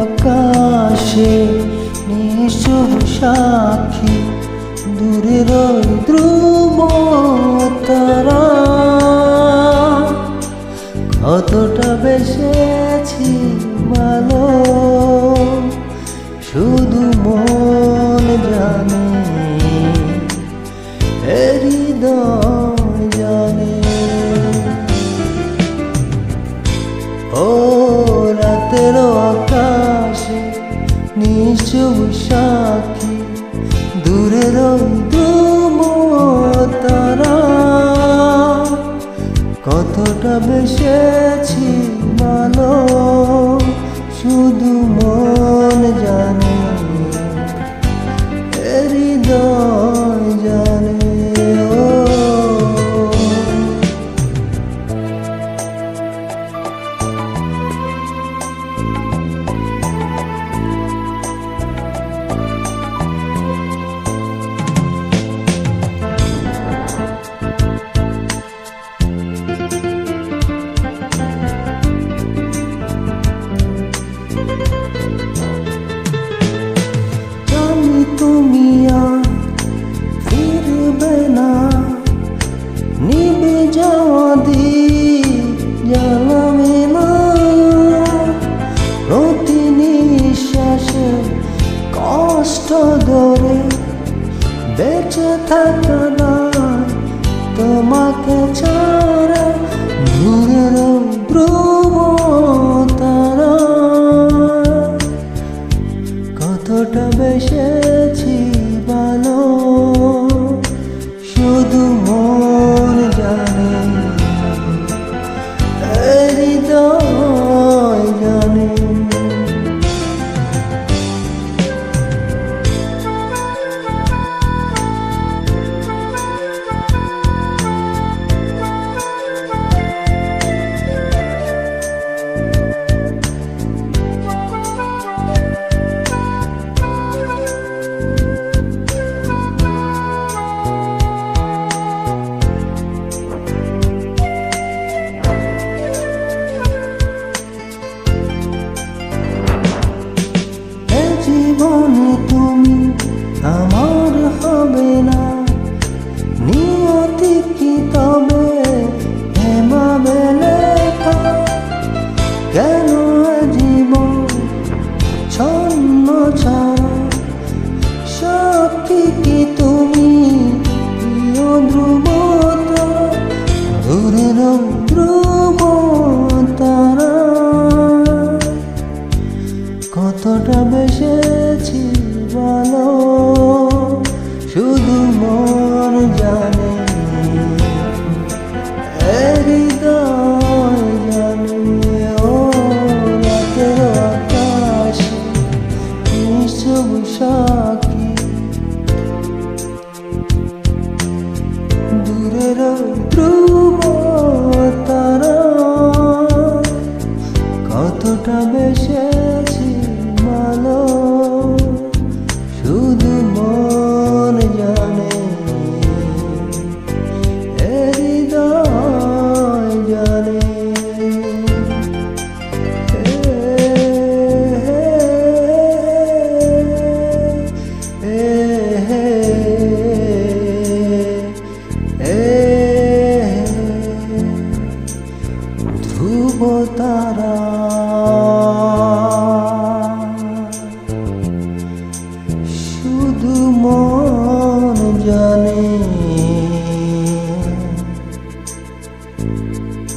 আকাশে নিশুভ সাক্ষী দূরের ওই ধ্রুব তারা কতটা বেসেছি ভালো শুধু মন জানে, হৃদয় জানে। ও রাতের আকাশে নিশুভ সাক্ষী দূরের ধ্রুব তারা কতটা বেসেছি ভালো শুধু মন জানে, হৃদয় জানে। তুমি আর ফিরবে না, নিভে যাওয়া দ্বীপ জ্বালাবে না। প্রতি নিঃশ্বাসে কষ্ট ধরে বেঁচে থাকা তোমাকে ছাড়া।